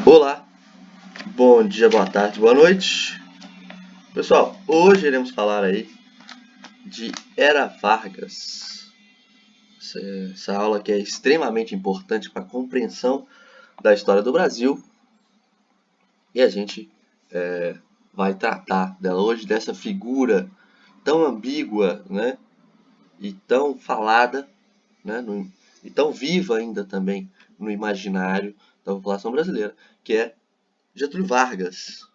Olá, bom dia, boa tarde, boa noite. Pessoal, hoje iremos falar aí de Era Vargas. Essa aula que é extremamente importante para a compreensão da história do Brasil. E a gente vai tratar dela hoje, dessa figura tão ambígua, né? E tão falada, né? E tão viva ainda também no imaginário da população brasileira, que é Getúlio Vargas,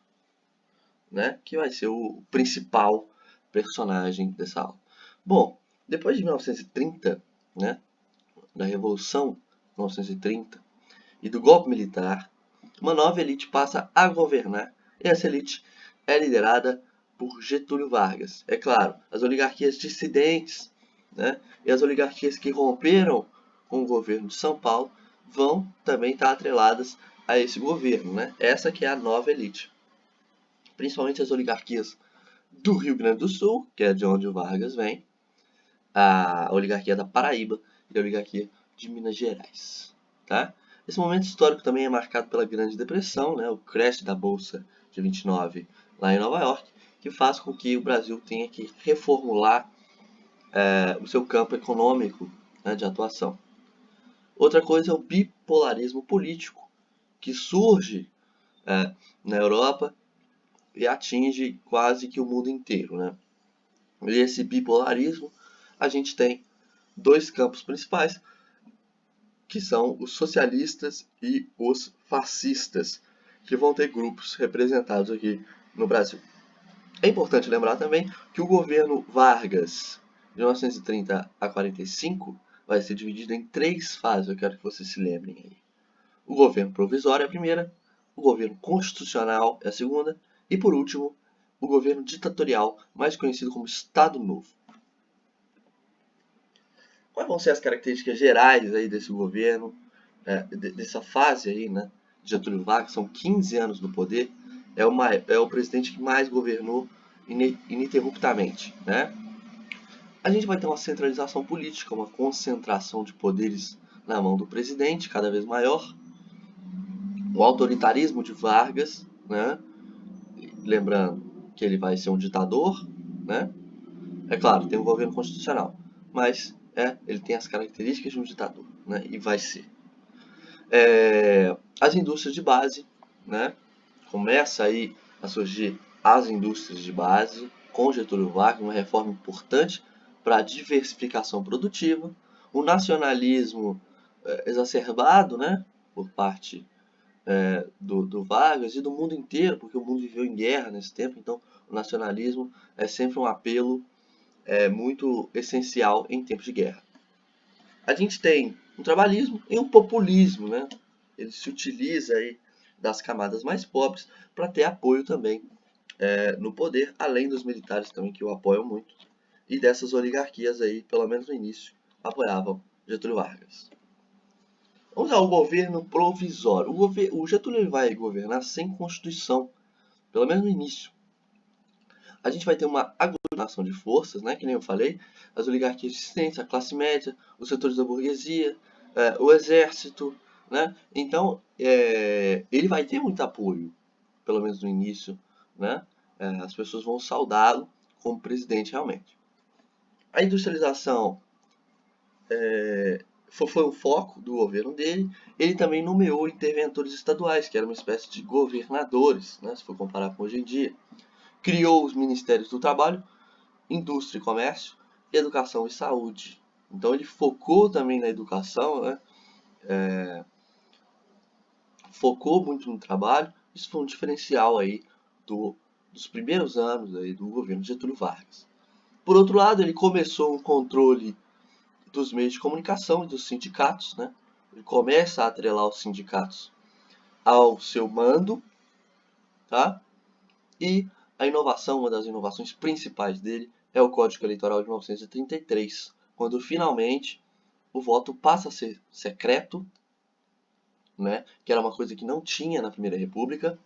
né, que vai ser o principal personagem dessa aula. Bom, depois de 1930, né, da Revolução de 1930 e do golpe militar, uma nova elite passa a governar e essa elite é liderada por Getúlio Vargas. É claro, as oligarquias dissidentes, né, e as oligarquias que romperam com o governo de São Paulo vão também estar atreladas a esse governo, né? Essa que é a nova elite. Principalmente as oligarquias do Rio Grande do Sul, que é de onde o Vargas vem, a oligarquia da Paraíba e a oligarquia de Minas Gerais. Tá? Esse momento histórico também é marcado pela Grande Depressão, né, o crash da Bolsa de 29 lá em Nova York, que faz com que o Brasil tenha que reformular o seu campo econômico, né, de atuação. Outra coisa é o bipolarismo político, que surge na Europa e atinge quase que o mundo inteiro, né? E esse bipolarismo, a gente tem dois campos principais, que são os socialistas e os fascistas, que vão ter grupos representados aqui no Brasil. É importante lembrar também que o governo Vargas, de 1930 a 45, vai ser dividido em três fases, eu quero que vocês se lembrem aí. O governo provisório é a primeira, o governo constitucional é a segunda, e por último, o governo ditatorial, mais conhecido como Estado Novo. Quais vão ser as características gerais aí desse governo, dessa fase aí, né? Getúlio Vargas, são 15 anos no poder, é o presidente que mais governou ininterruptamente, né? A gente vai ter uma centralização política, uma concentração de poderes na mão do presidente, cada vez maior. O autoritarismo de Vargas, né? Lembrando que ele vai ser um ditador, né? É claro, tem um governo constitucional, mas ele tem as características de um ditador, né? E vai ser. As indústrias de base, né? Começa aí a surgir as indústrias de base com Getúlio Vargas, uma reforma importante para a diversificação produtiva, o nacionalismo exacerbado, né? Por parte do Vargas e do mundo inteiro, porque o mundo viveu em guerra nesse tempo, então o nacionalismo é sempre um apelo muito essencial em tempos de guerra. A gente tem um trabalhismo e um populismo, né? Ele se utiliza aí das camadas mais pobres para ter apoio também no poder, além dos militares também que o apoiam muito, e dessas oligarquias aí, pelo menos no início, apoiavam Getúlio Vargas. Vamos ao governo provisório. O Getúlio vai governar sem Constituição, pelo menos no início. A gente vai ter uma aglutinação de forças, né, que nem eu falei, as oligarquias existentes, a classe média, os setores da burguesia, o exército, né? Então, ele vai ter muito apoio, pelo menos no início, né? As pessoas vão saudá-lo como presidente realmente. A industrialização foi um foco do governo dele. Ele também nomeou interventores estaduais, que eram uma espécie de governadores, né, se for comparar com hoje em dia. Criou os Ministérios do Trabalho, Indústria e Comércio, Educação e Saúde. Então ele focou também na educação, né? Focou muito no trabalho. Isso foi um diferencial aí dos primeiros anos aí do governo de Getúlio Vargas. Por outro lado, ele começou um controle dos meios de comunicação e dos sindicatos, né? Ele começa a atrelar os sindicatos ao seu mando, tá? E a inovação, uma das inovações principais dele, é o Código Eleitoral de 1933, quando finalmente o voto passa a ser secreto, né, que era uma coisa que não tinha na Primeira República,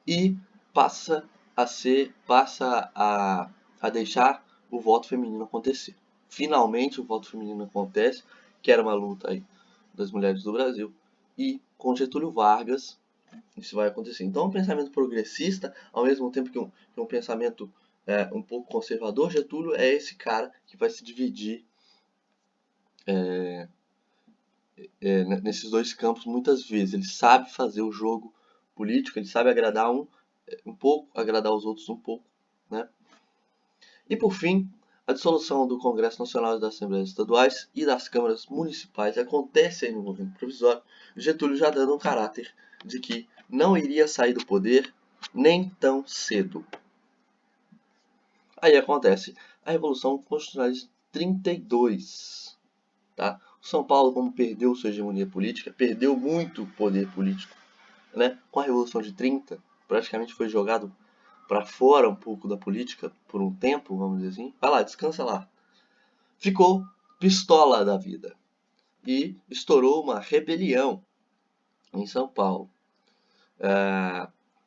e passa a deixar o voto feminino acontecer. Finalmente o voto feminino acontece, que era uma luta aí das mulheres do Brasil, e com Getúlio Vargas Isso vai acontecer. Então, um pensamento progressista, ao mesmo tempo que um pensamento um pouco conservador, Getúlio é esse cara que vai se dividir nesses dois campos muitas vezes. Ele sabe fazer o jogo político, ele sabe agradar um pouco, agradar os outros um pouco, né? E por fim, a dissolução do Congresso Nacional e das Assembleias Estaduais e das câmaras municipais acontece aí no governo provisório, Getúlio já dando um caráter de que não iria sair do poder nem tão cedo. Aí acontece a Revolução Constitucional de 32. Tá? O São Paulo, como perdeu sua hegemonia política, perdeu muito poder político, né? Com a Revolução de 30, praticamente foi jogado para fora um pouco da política por um tempo, vamos dizer assim. Vai lá, descansa lá. Ficou pistola da vida e estourou uma rebelião em São Paulo.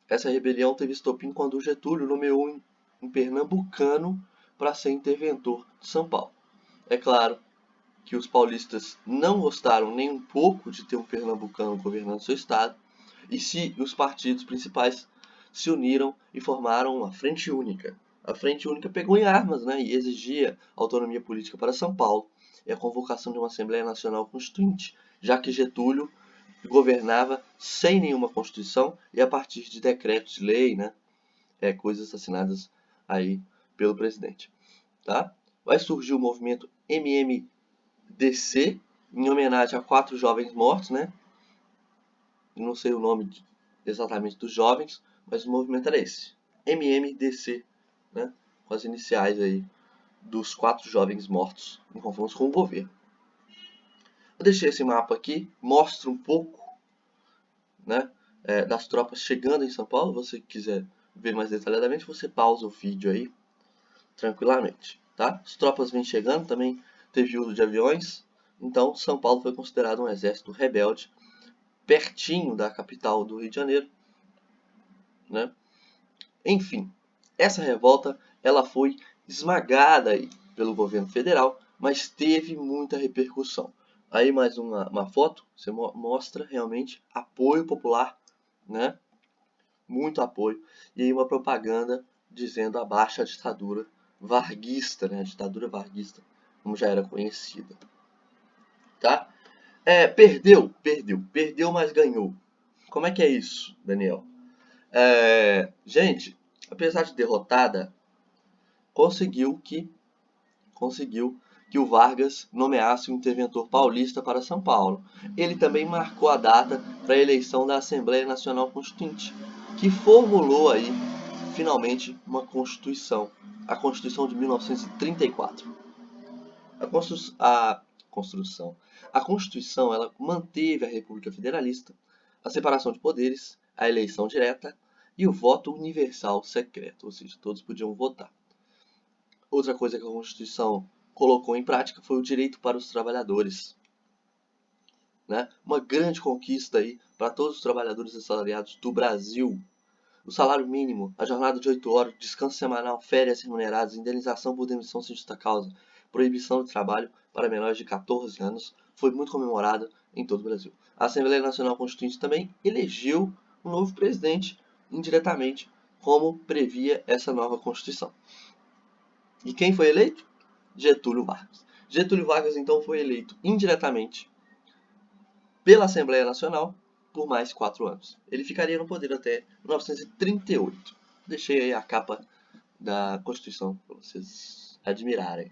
Essa rebelião teve estopim quando o Getúlio nomeou um pernambucano para ser interventor de São Paulo. É claro que os paulistas não gostaram nem um pouco de ter um pernambucano governando seu estado, e se os partidos principais se uniram e formaram uma frente única. A frente única pegou em armas, né, e exigia autonomia política para São Paulo e a convocação de uma Assembleia Nacional Constituinte, já que Getúlio governava sem nenhuma Constituição e a partir de decretos de lei, né, coisas assinadas aí pelo presidente. Tá? Vai surgir o movimento MMDC, em homenagem a 4 jovens mortos, né? Não sei o nome exatamente dos jovens, mas o movimento era esse. MMDC, né? Com as iniciais aí dos 4 jovens mortos em confrontos com o governo. Eu deixei esse mapa aqui, mostra um pouco, né, das tropas chegando em São Paulo. Se você quiser ver mais detalhadamente, você pausa o vídeo aí tranquilamente. Tá? As tropas vêm chegando, também teve uso de aviões, então São Paulo foi considerado um exército rebelde pertinho da capital do Rio de Janeiro, né? Enfim, essa revolta ela foi esmagada aí pelo governo federal, mas teve muita repercussão. Aí mais uma foto, você mostra realmente apoio popular, né? Muito apoio. E aí uma propaganda dizendo abaixo a ditadura varguista, né? A ditadura varguista, como já era conhecida. Tá? Perdeu, mas ganhou. Como é que é isso, Daniel? Gente, apesar de derrotada, conseguiu que o Vargas nomeasse um interventor paulista para São Paulo. Ele também marcou a data para a eleição da Assembleia Nacional Constituinte, que formulou aí finalmente uma Constituição, a Constituição de 1934. A Constituição ela manteve a República Federalista, a separação de poderes, a eleição direta e o voto universal secreto, ou seja, todos podiam votar. Outra coisa que a Constituição colocou em prática foi o direito para os trabalhadores, né? Uma grande conquista aí para todos os trabalhadores assalariados do Brasil. O salário mínimo, a jornada de 8 horas, descanso semanal, férias remuneradas, indenização por demissão sem justa causa, proibição de trabalho para menores de 14 anos, foi muito comemorada em todo o Brasil. A Assembleia Nacional Constituinte também elegeu um novo presidente indiretamente, como previa essa nova Constituição. E quem foi eleito? Getúlio Vargas. Getúlio Vargas, então, foi eleito indiretamente pela Assembleia Nacional por mais 4 anos. Ele ficaria no poder até 1938. Deixei aí a capa da Constituição para vocês admirarem.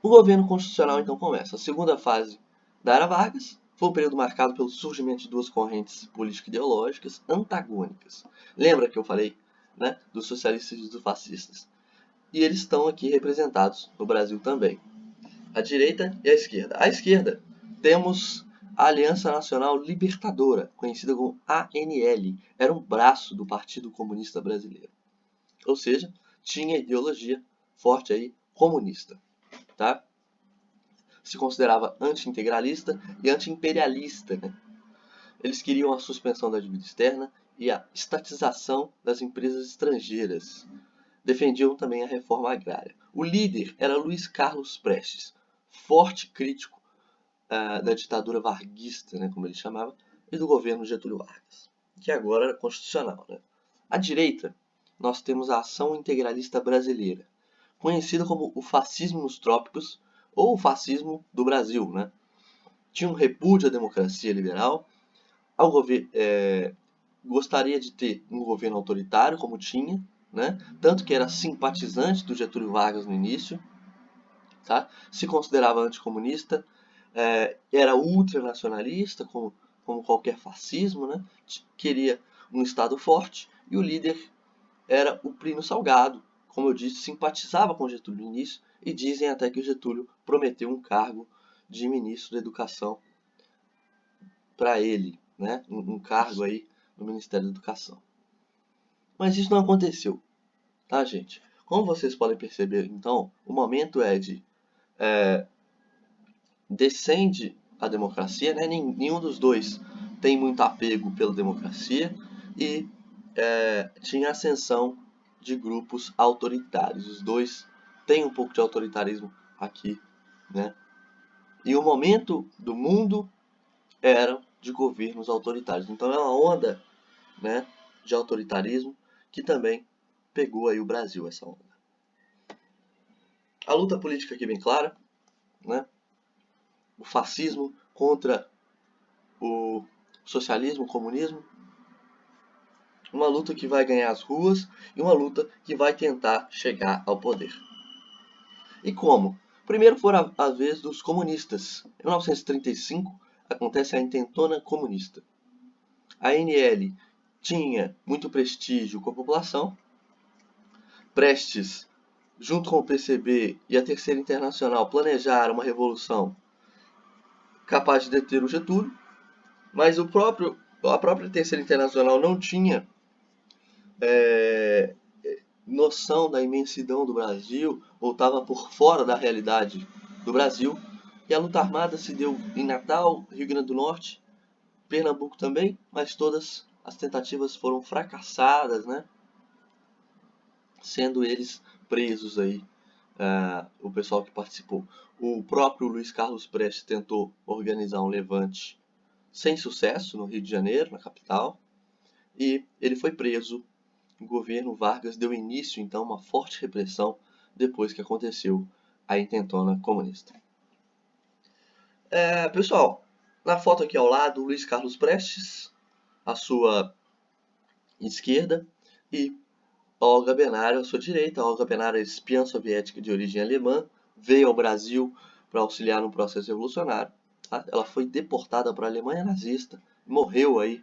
O governo constitucional, então, começa. A segunda fase da Era Vargas foi um período marcado pelo surgimento de duas correntes político-ideológicas antagônicas. Lembra que eu falei, né, dos socialistas e dos fascistas? E eles estão aqui representados no Brasil também. A direita e a esquerda. À esquerda, temos a Aliança Nacional Libertadora, conhecida como ANL. Era um braço do Partido Comunista Brasileiro. Ou seja, tinha ideologia forte aí comunista. Tá? Se considerava anti-integralista e anti-imperialista. Né? Eles queriam a suspensão da dívida externa e a estatização das empresas estrangeiras. Defendiam também a reforma agrária. O líder era Luiz Carlos Prestes, forte crítico da ditadura varguista, né, como ele chamava, e do governo Getúlio Vargas, que agora era constitucional. Né? À direita, nós temos a Ação Integralista Brasileira, conhecida como o fascismo nos trópicos ou o fascismo do Brasil. Né? Tinha um repúdio à democracia liberal, gostaria de ter um governo autoritário, como tinha, né? Tanto que era simpatizante do Getúlio Vargas no início, tá? Se considerava anticomunista, era ultranacionalista, como qualquer fascismo, né? Queria um Estado forte, e o líder era o Plínio Salgado, como eu disse, simpatizava com Getúlio no início, e dizem até que o Getúlio prometeu um cargo de ministro da Educação para ele, né? Um cargo aí no Ministério da Educação. Mas isso não aconteceu, tá, gente? Como vocês podem perceber, então, o momento é de descende a democracia, né? Nenhum dos dois tem muito apego pela democracia e tinha ascensão de grupos autoritários. Os dois têm um pouco de autoritarismo aqui, né? E o momento do mundo era de governos autoritários. Então é uma onda, né, de autoritarismo que também pegou aí o Brasil, essa onda. A luta política aqui bem clara, né? O fascismo contra o socialismo, o comunismo. Uma luta que vai ganhar as ruas e uma luta que vai tentar chegar ao poder. E como? Primeiro foi a vez dos comunistas. Em 1935 acontece a Intentona Comunista. A NL tinha muito prestígio com a população. Prestes, junto com o PCB e a Terceira Internacional, planejaram uma revolução capaz de deter o Getúlio, mas a própria Terceira Internacional não tinha noção da imensidão do Brasil, ou estava por fora da realidade do Brasil, e a luta armada se deu em Natal, Rio Grande do Norte, Pernambuco também, mas todas as tentativas foram fracassadas, né? Sendo eles presos aí, o pessoal que participou. O próprio Luiz Carlos Prestes tentou organizar um levante sem sucesso no Rio de Janeiro, na capital, e ele foi preso. O governo Vargas deu início, então, a uma forte repressão depois que aconteceu a Intentona Comunista. Pessoal, na foto aqui ao lado, Luiz Carlos Prestes, à sua esquerda, e Olga Benário à sua direita. A Olga Benário é espiã soviética de origem alemã, veio ao Brasil para auxiliar no processo revolucionário. Tá? Ela foi deportada para a Alemanha nazista e morreu aí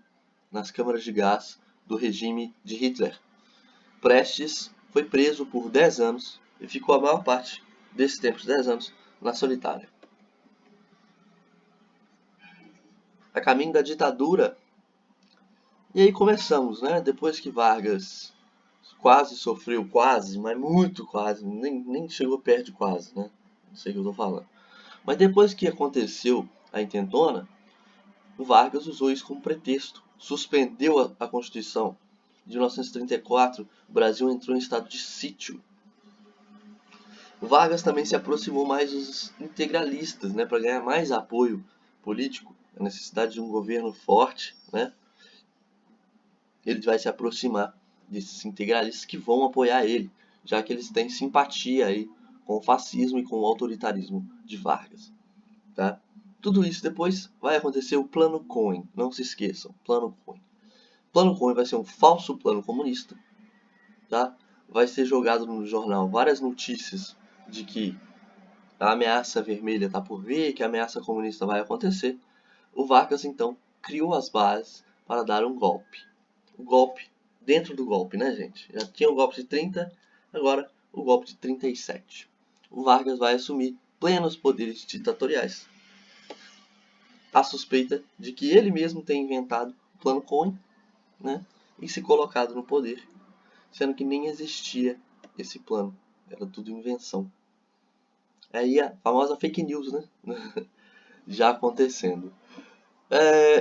nas câmaras de gás do regime de Hitler. Prestes foi preso por 10 anos e ficou a maior parte desse tempo, de 10 anos, na solitária. A caminho da ditadura. E aí começamos, né? Depois que Vargas quase sofreu, mas muito quase, nem chegou perto de quase, né? Não sei o que eu tô falando. Mas depois que aconteceu a Intentona, o Vargas usou isso como pretexto. Suspendeu a Constituição. De 1934, o Brasil entrou em estado de sítio. O Vargas também se aproximou mais dos integralistas, né, para ganhar mais apoio político, a necessidade de um governo forte, né? Ele vai se aproximar desses integralistas que vão apoiar ele, já que eles têm simpatia aí com o fascismo e com o autoritarismo de Vargas, tá? Tudo isso depois vai acontecer o Plano Cohen, não se esqueçam, Plano Cohen. Plano Cohen vai ser um falso plano comunista, tá? Vai ser jogado no jornal várias notícias de que a ameaça vermelha está por vir, que a ameaça comunista vai acontecer. O Vargas então criou as bases para dar um golpe. O golpe dentro do golpe, né, gente? Já tinha o golpe de 30, agora o golpe de 37. O Vargas vai assumir plenos poderes ditatoriais. A suspeita de que ele mesmo tem inventado o Plano Cohen, né, e se colocado no poder, sendo que nem existia esse plano, era tudo invenção. Aí a famosa fake news, né? Já acontecendo.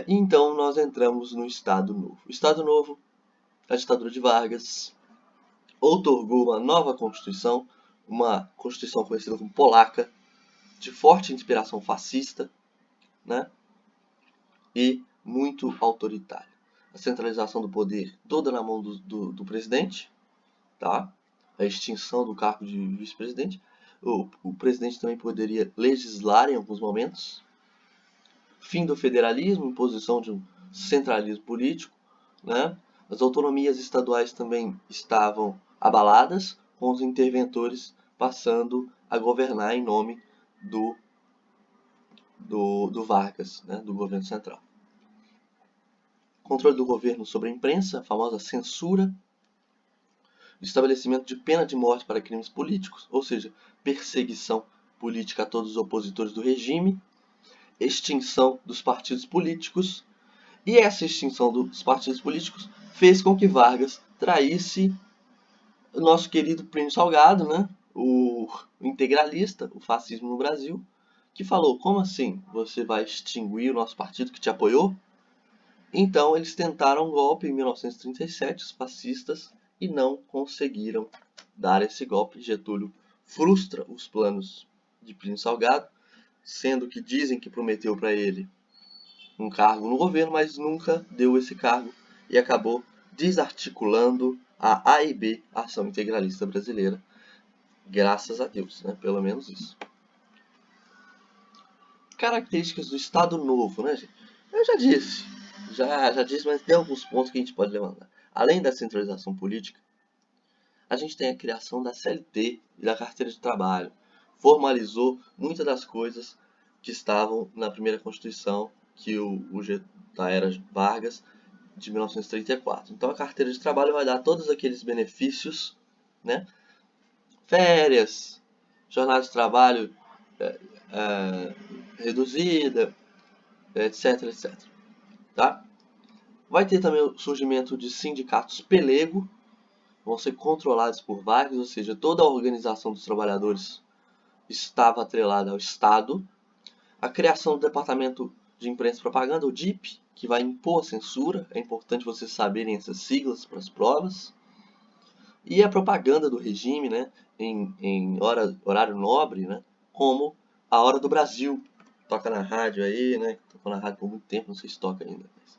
Então nós entramos no Estado Novo. O Estado Novo, a ditadura de Vargas, outorgou uma nova Constituição, uma Constituição conhecida como polaca, de forte inspiração fascista, né? E muito autoritário. A centralização do poder toda na mão do presidente, tá? A extinção do cargo de vice-presidente. O presidente também poderia legislar em alguns momentos. Fim do federalismo, imposição de um centralismo político, né? As autonomias estaduais também estavam abaladas, com os interventores passando a governar em nome do Vargas, né? Do governo central. Controle do governo sobre a imprensa, a famosa censura, estabelecimento de pena de morte para crimes políticos, ou seja, perseguição política a todos os opositores do regime, extinção dos partidos políticos, e essa extinção dos partidos políticos fez com que Vargas traísse o nosso querido Plínio Salgado, né? O integralista, o fascismo no Brasil, que falou: como assim você vai extinguir o nosso partido que te apoiou? Então eles tentaram um golpe em 1937, os fascistas, e não conseguiram dar esse golpe. Getúlio frustra os planos de Plínio Salgado, sendo que dizem que prometeu para ele um cargo no governo, mas nunca deu esse cargo e acabou desarticulando a AIB, Ação Integralista Brasileira. Graças a Deus, né? Pelo menos isso. Características do Estado Novo, né, gente? Eu já disse, mas tem alguns pontos que a gente pode levantar. Além da centralização política, a gente tem a criação da CLT e da carteira de trabalho. Formalizou muitas das coisas que estavam na primeira Constituição da era Vargas de 1934. Então a carteira de trabalho vai dar todos aqueles benefícios, né? Férias, jornada de trabalho reduzida, etc, etc. Tá? Vai ter também o surgimento de sindicatos pelego, vão ser controlados por Vargas, ou seja, toda a organização dos trabalhadores estava atrelada ao Estado. A criação do Departamento de Imprensa e Propaganda, o DIP, que vai impor a censura. É importante vocês saberem essas siglas para as provas. E a propaganda do regime, né, em horário nobre, né, como a Hora do Brasil. Toca na rádio aí, né? Tocou na rádio por muito tempo, não sei se toca ainda. Mas...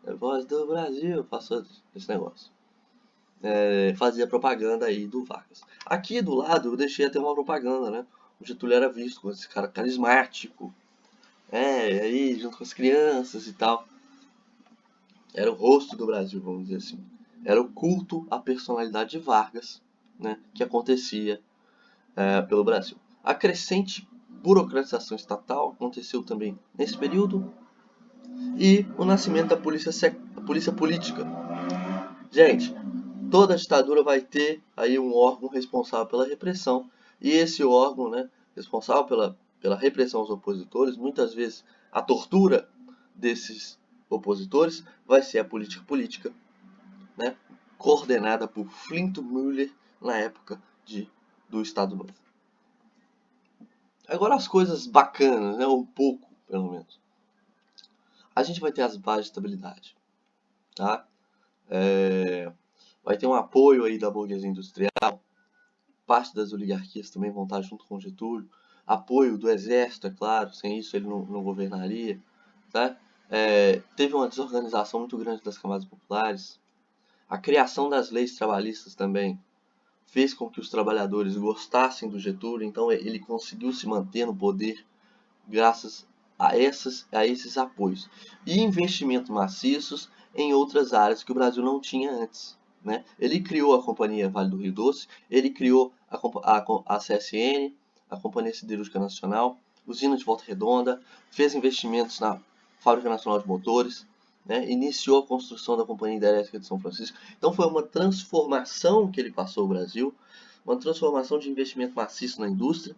A Voz do Brasil, passou esse negócio. Fazia propaganda aí do Vargas. Aqui do lado eu deixei até uma propaganda, né? O Getúlio era visto como esse cara carismático, aí junto com as crianças e tal. Era o rosto do Brasil, vamos dizer assim. Era o culto à personalidade de Vargas, né? Que acontecia pelo Brasil. A crescente burocratização estatal aconteceu também nesse período. E o nascimento da polícia política. Gente, toda ditadura vai ter aí um órgão responsável pela repressão, e esse órgão, né, responsável pela repressão aos opositores, muitas vezes a tortura desses opositores, vai ser a política, né, coordenada por Flinto Müller na época do Estado Novo. Agora as coisas bacanas, né, um pouco, pelo menos. A gente vai ter as bases de estabilidade, tá? Vai ter um apoio aí da burguesia industrial, parte das oligarquias também vão estar junto com Getúlio, apoio do exército, é claro, sem isso ele não governaria, tá? Teve uma desorganização muito grande das camadas populares, a criação das leis trabalhistas também fez com que os trabalhadores gostassem do Getúlio, então ele conseguiu se manter no poder graças a esses apoios. E investimentos maciços em outras áreas que o Brasil não tinha antes. Né? Ele criou a Companhia Vale do Rio Doce, ele criou a CSN, a Companhia Siderúrgica Nacional, usina de Volta Redonda, fez investimentos na Fábrica Nacional de Motores, né? Iniciou a construção da Companhia Hidrelétrica de São Francisco. Então foi uma transformação que ele passou o Brasil, uma transformação de investimento maciço na indústria,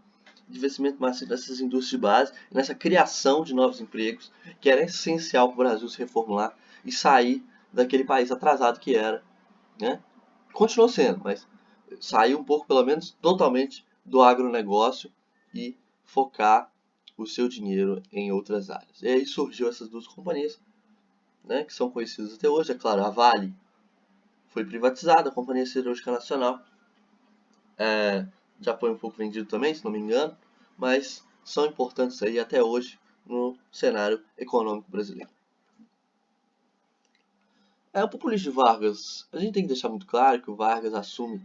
de investimento maciço nessas indústrias de base, nessa criação de novos empregos, que era essencial para o Brasil se reformular e sair daquele país atrasado que era. Né? Continuou sendo, mas saiu um pouco, pelo menos totalmente, do agronegócio e focar o seu dinheiro em outras áreas. E aí surgiu essas duas companhias, né, que são conhecidas até hoje. É claro, a Vale foi privatizada, a Companhia Siderúrgica Nacional já foi um pouco vendido também, se não me engano, mas são importantes aí até hoje no cenário econômico brasileiro. O populismo de Vargas, a gente tem que deixar muito claro que o Vargas assume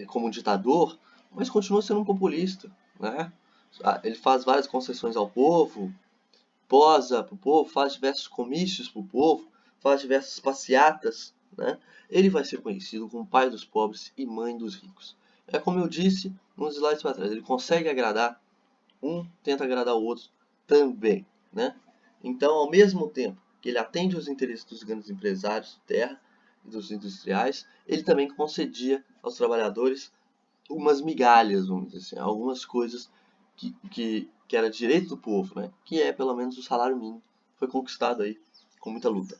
como um ditador, mas continua sendo um populista, né? Ele faz várias concessões ao povo, posa para o povo, faz diversos comícios para o povo, faz diversas passeatas, né? Ele vai ser conhecido como pai dos pobres e mãe dos ricos. É como eu disse nos slides para trás, ele consegue agradar um, tenta agradar o outro também, né? Então, ao mesmo tempo que ele atende aos interesses dos grandes empresários de terra e dos industriais, ele também concedia aos trabalhadores umas migalhas, vamos dizer assim, algumas coisas que era direito do povo, né? Que é pelo menos o salário mínimo, foi conquistado aí com muita luta.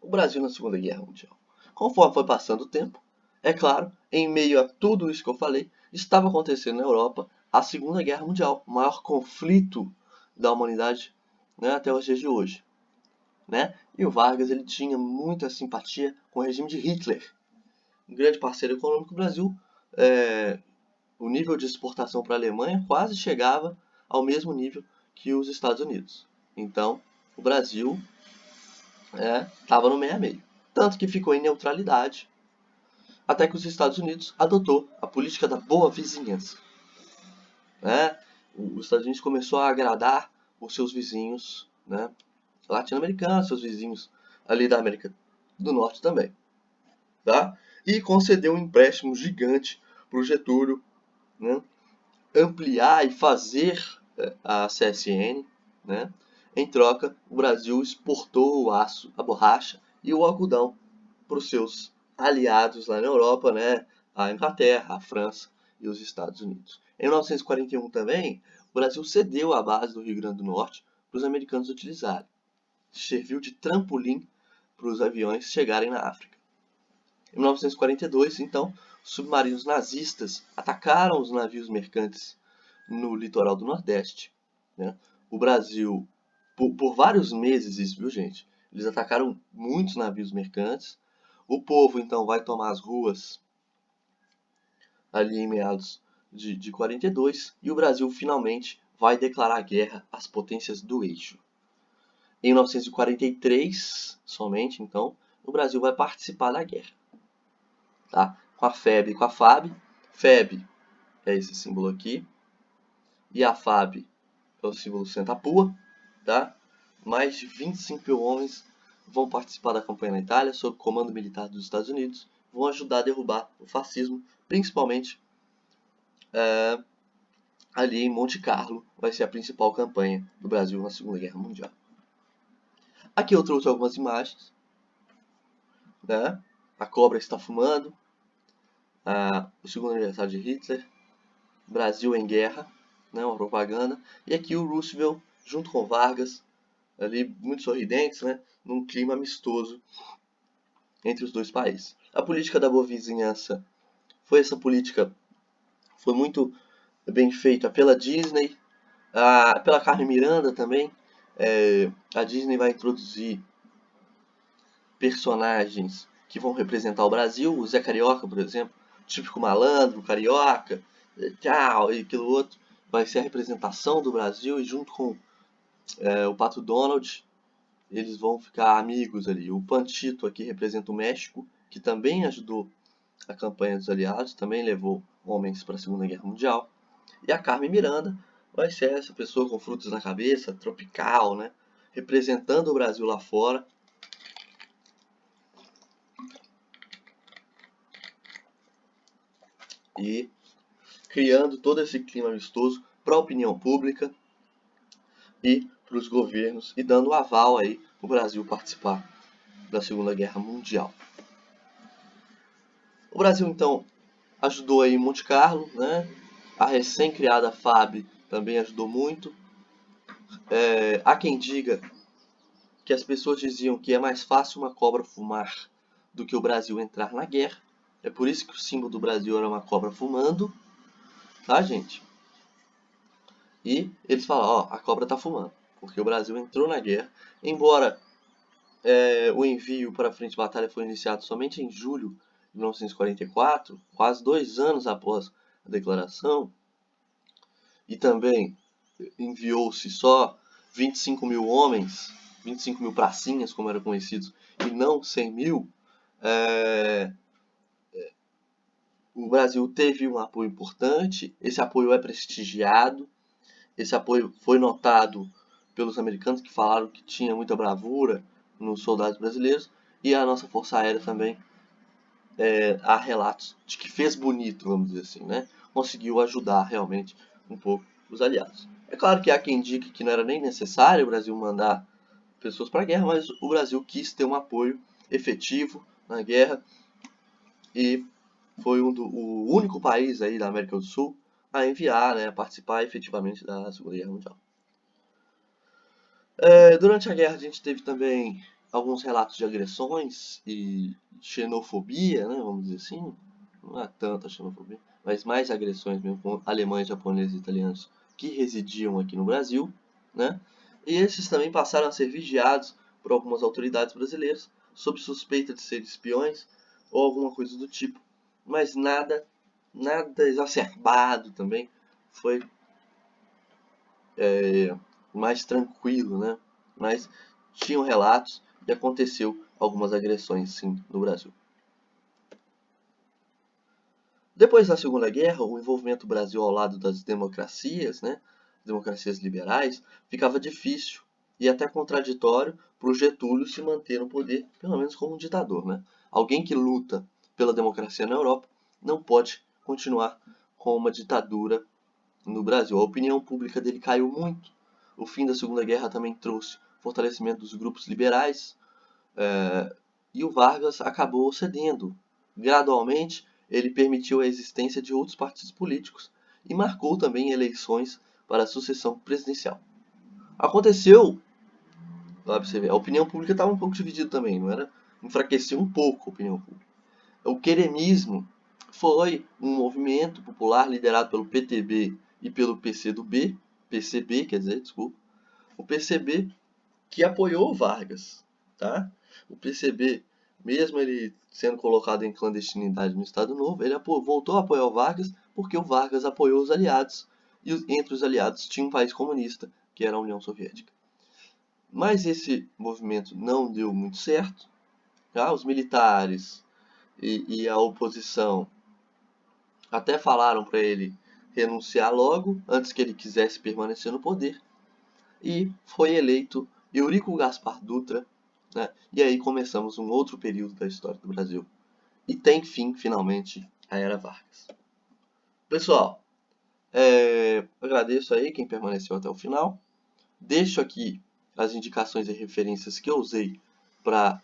O Brasil na Segunda Guerra Mundial. Conforme foi passando o tempo, é claro, em meio a tudo isso que eu falei, estava acontecendo na Europa a Segunda Guerra Mundial, o maior conflito da humanidade, né, até os dias de hoje, né? E o Vargas ele tinha muita simpatia com o regime de Hitler, um grande parceiro econômico do Brasil. O nível de exportação para a Alemanha quase chegava ao mesmo nível que os Estados Unidos. Então, o Brasil estava no meio a meio. Tanto que ficou em neutralidade, até que os Estados Unidos adotou a política da boa vizinhança. Né? Os Estados Unidos começou a agradar os seus vizinhos, né, latino-americanos, seus vizinhos ali da América do Norte também. Tá? E concedeu um empréstimo gigante para o Getúlio, né, ampliar e fazer a CSN, né? Em troca, o Brasil exportou o aço, a borracha e o algodão para os seus aliados lá na Europa, né? A Inglaterra, a França e os Estados Unidos. Em 1941 também, o Brasil cedeu a base do Rio Grande do Norte para os americanos utilizarem. Serviu de trampolim para os aviões chegarem na África. Em 1942, então, submarinos nazistas atacaram os navios mercantes no litoral do Nordeste. Né? O Brasil, por vários meses isso, viu gente? Eles atacaram muitos navios mercantes. O povo, então, vai tomar as ruas ali em meados de 42 e o Brasil finalmente vai declarar guerra às potências do eixo. Em 1943, somente, então, o Brasil vai participar da guerra. Tá? Com a FEB e com a FAB. FEB é esse símbolo aqui. E a FAB é o símbolo Senta-Pua. Tá? Mais de 25 mil homens vão participar da campanha na Itália, sob comando militar dos Estados Unidos. Vão ajudar a derrubar o fascismo, principalmente ali em Monte Carlo. Vai ser a principal campanha do Brasil na Segunda Guerra Mundial. Aqui eu trouxe algumas imagens. Né? A cobra está fumando. O segundo aniversário de Hitler. Brasil em guerra, né, uma propaganda. E aqui o Roosevelt, junto com Vargas, ali muito sorridentes, né, num clima amistoso entre os dois países. A política da boa vizinhança foi muito bem feita pela Disney, pela Carmen Miranda também. A Disney vai introduzir personagens que vão representar o Brasil, o Zé Carioca, por exemplo, típico malandro, carioca, tal, e aquilo outro, vai ser a representação do Brasil, e junto com o Pato Donald, eles vão ficar amigos ali. O Panchito aqui representa o México, que também ajudou a campanha dos aliados, também levou homens para a Segunda Guerra Mundial. E a Carmen Miranda vai ser essa pessoa com frutos na cabeça, tropical, né? Representando o Brasil lá fora. E criando todo esse clima amistoso para a opinião pública e para os governos, e dando aval aí para o Brasil participar da Segunda Guerra Mundial. O Brasil, então, ajudou aí em Monte Carlo, né? A recém-criada FAB também ajudou muito. Há quem diga que as pessoas diziam que é mais fácil uma cobra fumar do que o Brasil entrar na guerra. É por isso que o símbolo do Brasil era uma cobra fumando, tá, gente? E eles falam, ó, a cobra tá fumando, porque o Brasil entrou na guerra, embora o envio para a frente de batalha foi iniciado somente em julho de 1944, quase 2 anos após a declaração. e também enviou-se só 25 mil homens, 25 mil pracinhas, como eram conhecidos, e não 100 mil, o Brasil teve um apoio importante, esse apoio é prestigiado, esse apoio foi notado pelos americanos, que falaram que tinha muita bravura nos soldados brasileiros, e a nossa Força Aérea também, há relatos de que fez bonito, vamos dizer assim, né? Conseguiu ajudar realmente um pouco os aliados. É claro que há quem diga que não era nem necessário o Brasil mandar pessoas para a guerra, mas o Brasil quis ter um apoio efetivo na guerra e foi o único país aí da América do Sul a enviar, né, a participar efetivamente da Segunda Guerra Mundial. Durante a guerra a gente teve também alguns relatos de agressões e xenofobia, né, vamos dizer assim. Não há tanta xenofobia, mas mais agressões mesmo com alemães, japoneses e italianos que residiam aqui no Brasil, né? E esses também passaram a ser vigiados por algumas autoridades brasileiras sob suspeita de ser espiões ou alguma coisa do tipo, mas nada exacerbado também, foi mais tranquilo, né? Mas tinham relatos e aconteceu algumas agressões sim no Brasil. Depois da Segunda Guerra, o envolvimento do Brasil ao lado das democracias, né, democracias liberais, ficava difícil e até contraditório para o Getúlio se manter no poder, pelo menos como um ditador. Né? Alguém que luta pela democracia na Europa não pode continuar com uma ditadura no Brasil. A opinião pública dele caiu muito. O fim da Segunda Guerra também trouxe fortalecimento dos grupos liberais, e o Vargas acabou cedendo. Gradualmente, ele permitiu a existência de outros partidos políticos e marcou também eleições para a sucessão presidencial. Aconteceu, lá pra você ver, a opinião pública estava um pouco dividida também, não era? Enfraqueceu um pouco a opinião pública. O queremismo foi um movimento popular liderado pelo PTB e pelo PCB, quer dizer, desculpa, o PCB que apoiou o Vargas, tá? O PCB, mesmo ele sendo colocado em clandestinidade no Estado Novo, ele voltou a apoiar o Vargas porque o Vargas apoiou os aliados e entre os aliados tinha um país comunista, que era a União Soviética. Mas esse movimento não deu muito certo, tá? Os militares e a oposição até falaram para ele renunciar logo, antes que ele quisesse permanecer no poder, e foi eleito Eurico Gaspar Dutra, né? E aí começamos um outro período da história do Brasil. E tem fim, finalmente, a Era Vargas. Pessoal, agradeço aí quem permaneceu até o final. Deixo aqui as indicações e referências que eu usei para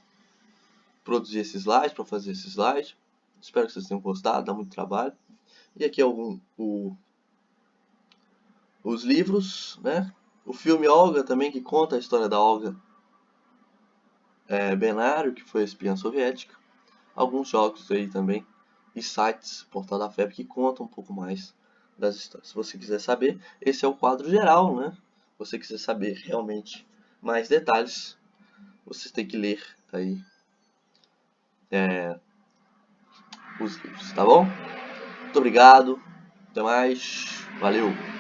produzir esse slide, para fazer esse slide. Espero que vocês tenham gostado, dá muito trabalho. E aqui os livros, né? O filme Olga também, que conta a história da Olga Benário, que foi espiã soviética. Alguns jogos aí também e sites, Portal da Febre, que contam um pouco mais das histórias. Se você quiser saber, esse é o quadro geral, né? Se você quiser saber realmente mais detalhes, você tem que ler aí os livros, tá bom? Muito obrigado, até mais, valeu!